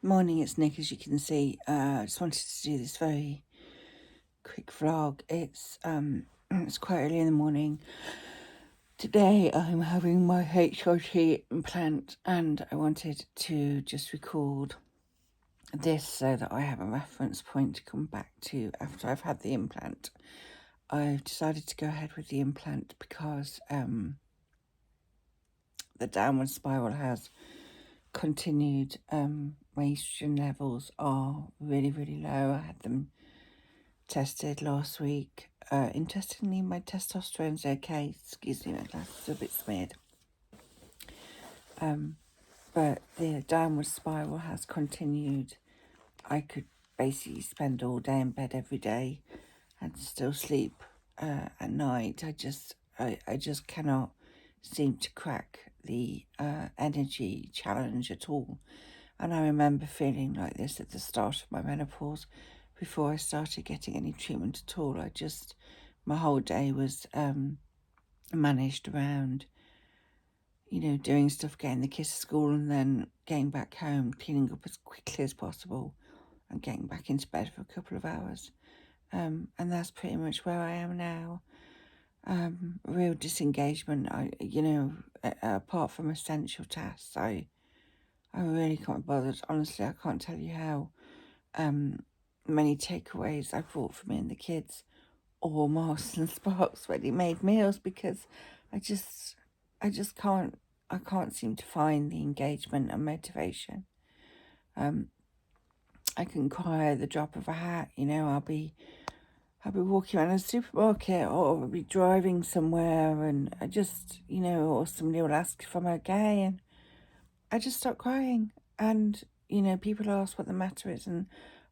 Morning, it's Nick. As you can see, I just wanted to do this very quick vlog. It's quite early in the morning. Today I'm having my HRT implant, and I wanted to just record this so that I have a reference point to come back to after I've had the implant. I've decided to go ahead with the implant because the downward spiral has continued. My estrogen levels are really, really low. I had them tested last week. Interestingly, my testosterone's okay. Excuse me, my glasses are a bit smeared. But the downward spiral has continued. I could basically spend all day in bed every day and still sleep at night. I just cannot seem to crack the energy challenge at all. And I remember feeling like this at the start of my menopause, before I started getting any treatment at all. My whole day was managed around, doing stuff, getting the kids to school and then getting back home, cleaning up as quickly as possible and getting back into bed for a couple of hours. And that's pretty much where I am now. Real disengagement. Apart from essential tasks, I really can't be bothered. Honestly, I can't tell you how many takeaways I bought for me and the kids, or Mars and Sparks ready-made meals, because I just can't seem to find the engagement and motivation. I can cry at the drop of a hat. I'll be walking around a supermarket, or I'll be driving somewhere, and or somebody will ask if I'm okay, and I just start crying. And people ask what the matter is, and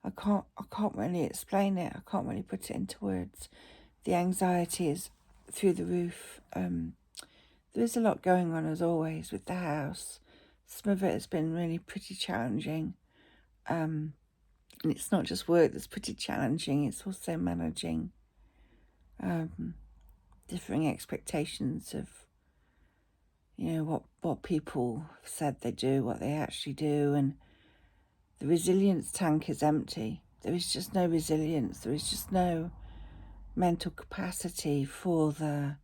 I can't really explain it. I can't really put it into words. The anxiety is through the roof. There is a lot going on, as always, with the house. Some of it has been really pretty challenging. And it's not just work that's pretty challenging, it's also managing differing expectations of what people have said they do, what they actually do. And the resilience tank is empty. There is just no resilience. There is just no mental capacity for the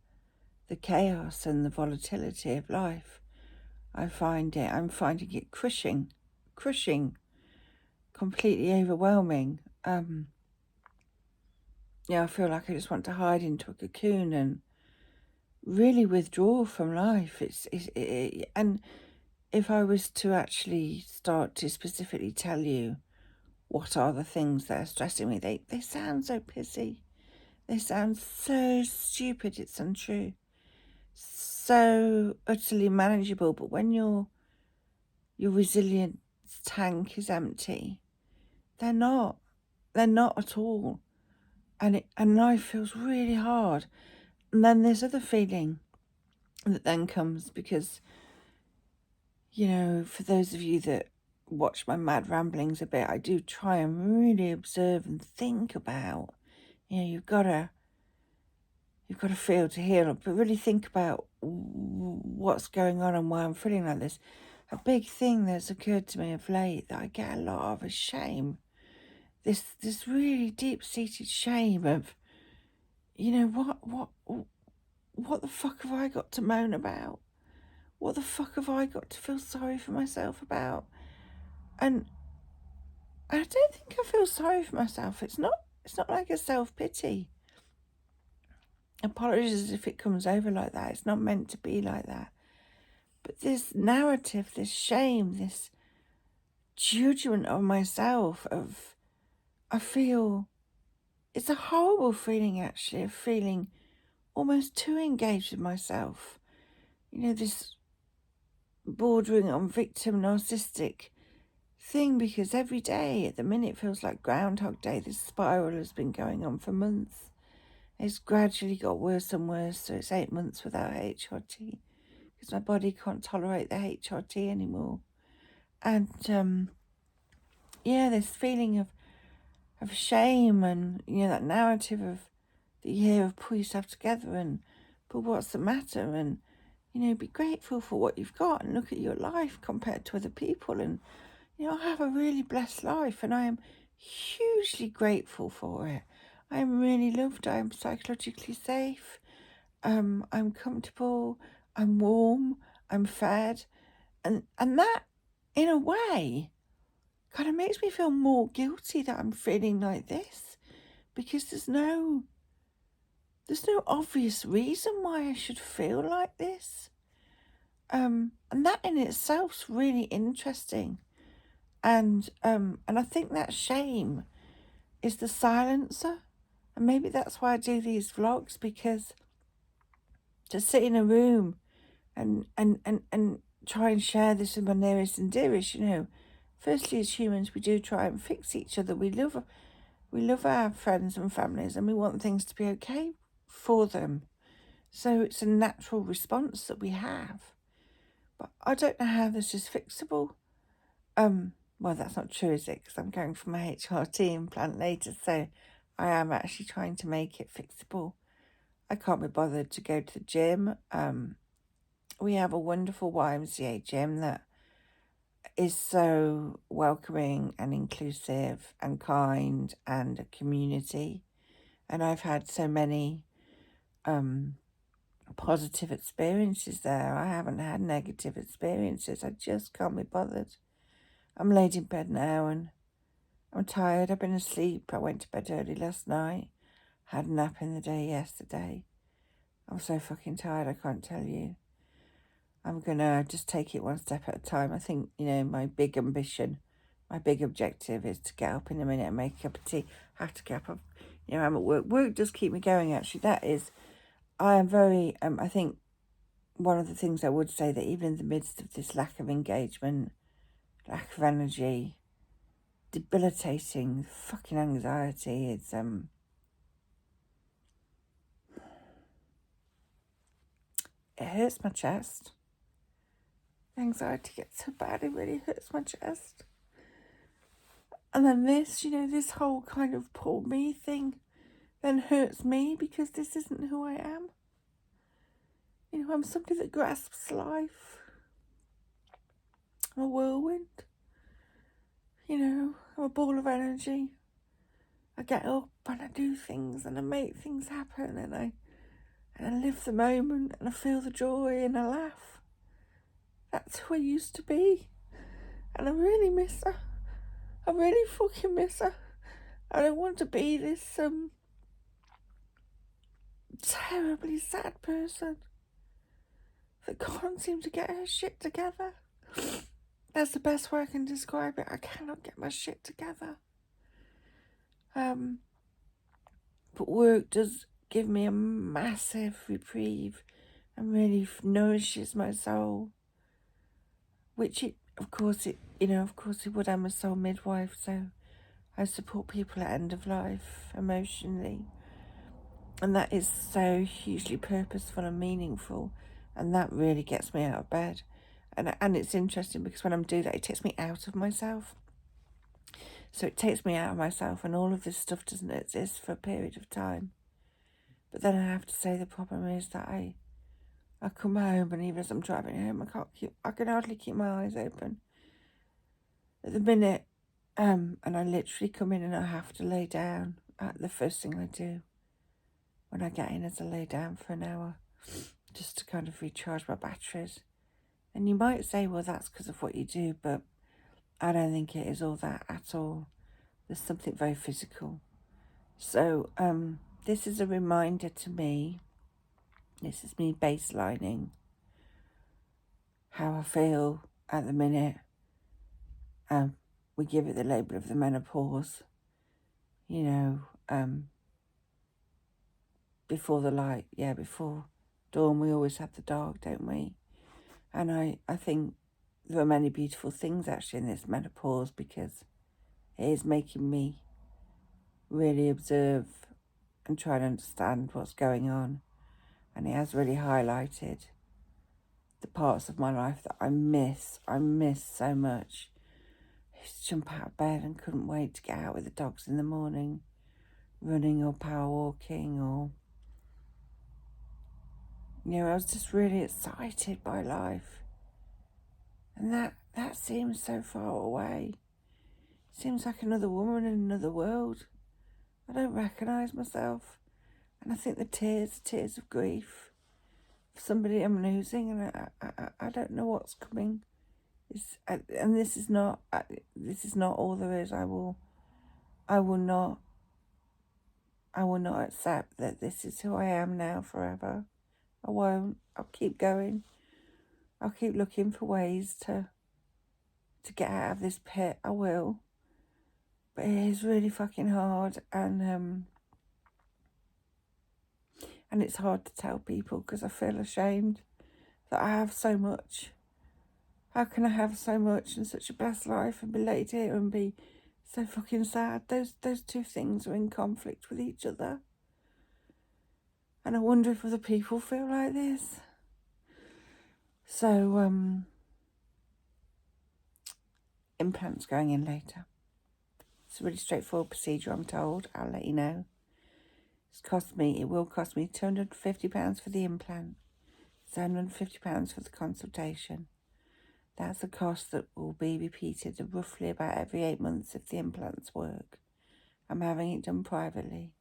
chaos and the volatility of life. I'm finding it crushing, completely overwhelming. I feel like I just want to hide into a cocoon and really withdraw from life. And if I was to actually start to specifically tell you what are the things that are stressing me, they sound so pissy. They sound so stupid, it's untrue. So utterly manageable. But when your resilience tank is empty, they're not. They're not at all. And life feels really hard. And then there's other feeling that then comes because, for those of you that watch my mad ramblings a bit, I do try and really observe and think about, you've got to feel to heal, but really think about what's going on and why I'm feeling like this. A big thing that's occurred to me of late that I get a lot of is shame. This really deep-seated shame of, what the fuck have I got to moan about? What the fuck have I got to feel sorry for myself about? And I don't think I feel sorry for myself. It's not like a self-pity. Apologies if it comes over like that. It's not meant to be like that. But this narrative, this shame, this judgment of myself, I feel, it's a horrible feeling actually, of feeling almost too engaged with myself. This bordering on victim narcissistic thing, because every day at the minute feels like Groundhog Day. This spiral has been going on for months. It's gradually got worse and worse, so it's 8 months without HRT because my body can't tolerate the HRT anymore. And this feeling of shame, and that narrative of the year of pull yourself together, and but what's the matter, and be grateful for what you've got and look at your life compared to other people, and I have a really blessed life and I am hugely grateful for it. I am really loved. I am psychologically safe. I'm comfortable. I'm warm. I'm fed. And that, in a way, kind of makes me feel more guilty that I'm feeling like this, because there's no obvious reason why I should feel like this. And that in itself's really interesting. And I think that shame is the silencer. And maybe that's why I do these vlogs, because to sit in a room and try and share this with my nearest and dearest, firstly, as humans, we do try and fix each other. We love our friends and families, and we want things to be okay for them. So it's a natural response that we have. But I don't know how this is fixable. Well, that's not true, is it? Because I'm going for my HRT implant later, so I am actually trying to make it fixable. I can't be bothered to go to the gym. We have a wonderful YMCA gym that is so welcoming and inclusive and kind and a community. And I've had so many positive experiences there. I haven't had negative experiences. I just can't be bothered. I'm laid in bed now and I'm tired. I've been asleep. I went to bed early last night. Had a nap in the day yesterday. I'm so fucking tired, I can't tell you. I'm going to just take it one step at a time. I think, my big ambition, my big objective is to get up in a minute and make a cup of tea. I have to get up. I'm at work. Work does keep me going, actually. I am very, I think one of the things I would say, that even in the midst of this lack of engagement, lack of energy, debilitating fucking anxiety, it hurts my chest. Anxiety gets so bad, it really hurts my chest. And then this whole kind of poor me thing then hurts me, because this isn't who I am. I'm somebody that grasps life. I'm a whirlwind. I'm a ball of energy. I get up and I do things and I make things happen, and I live the moment and I feel the joy and I laugh. That's who I used to be. And I really miss her. I really fucking miss her. I don't want to be this terribly sad person that can't seem to get her shit together. That's the best way I can describe it. I cannot get my shit together. But work does give me a massive reprieve and really nourishes my soul. Which of course it would. I'm a soul midwife, so I support people at end of life emotionally. And that is so hugely purposeful and meaningful. And that really gets me out of bed. And it's interesting, because when I'm doing that, it takes me out of myself. So it takes me out of myself, and all of this stuff doesn't exist for a period of time. But then I have to say, the problem is that I come home, and even as I'm driving home, I can hardly keep my eyes open. At the minute, and I literally come in and I have to lay down. The first thing I do when I get in is I lay down for an hour, just to kind of recharge my batteries. And you might say, well, that's because of what you do, but I don't think it is all that at all. There's something very physical. So this is a reminder to me. This is me baselining how I feel at the minute. We give it the label of the menopause. Before the light, before dawn, we always have the dark, don't we? And I think there are many beautiful things actually in this menopause, because it is making me really observe and try and understand what's going on. And it has really highlighted the parts of my life that I miss so much. I used to jump out of bed and couldn't wait to get out with the dogs in the morning, running or power walking, or I was just really excited by life. And that seems so far away. Seems like another woman in another world. I don't recognise myself. And I think the tears of grief for somebody I'm losing, and I don't know what's coming. And this is not all there is. I will not accept that this is who I am now forever. I won't. I'll keep going. I'll keep looking for ways to get out of this pit. I will. But it is really fucking hard, and it's hard to tell people because I feel ashamed that I have so much. How can I have so much and such a blessed life and be laid here and be so fucking sad? Those two things are in conflict with each other. And I wonder if other people feel like this. So, implants going in later. It's a really straightforward procedure, I'm told. I'll let you know. It will cost me £250 for the implant, £750 for the consultation. That's a cost that will be repeated roughly about every 8 months if the implants work. I'm having it done privately.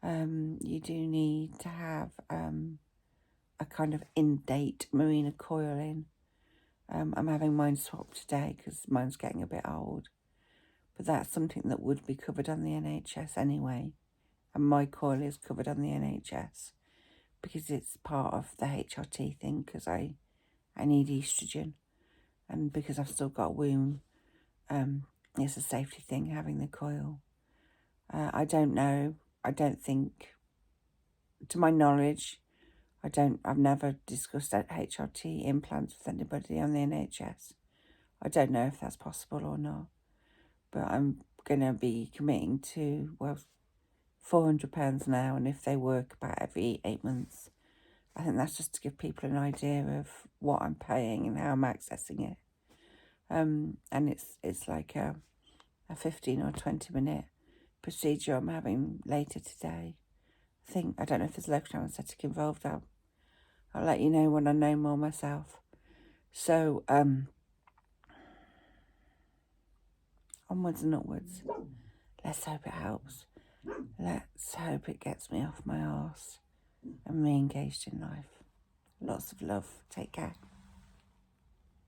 You do need to have a kind of in-date Marina coil in. I'm having mine swapped today because mine's getting a bit old. But that's something that would be covered on the NHS anyway. And my coil is covered on the NHS because it's part of the HRT thing because I need estrogen. And because I've still got a womb, it's a safety thing having the coil. I don't know. I don't think, to my knowledge, I've never discussed HRT implants with anybody on the NHS. I don't know if that's possible or not. But I'm going to be committing to, £400 now. And if they work about every 8 months, I think that's just to give people an idea of what I'm paying and how I'm accessing it. And it's like a 15 or 20 minute procedure I'm having later today. I don't know if there's local anaesthetic involved. I'll let you know when I know more myself. So, onwards and upwards. Let's hope it helps. Let's hope it gets me off my arse and re-engaged in life. Lots of love. Take care.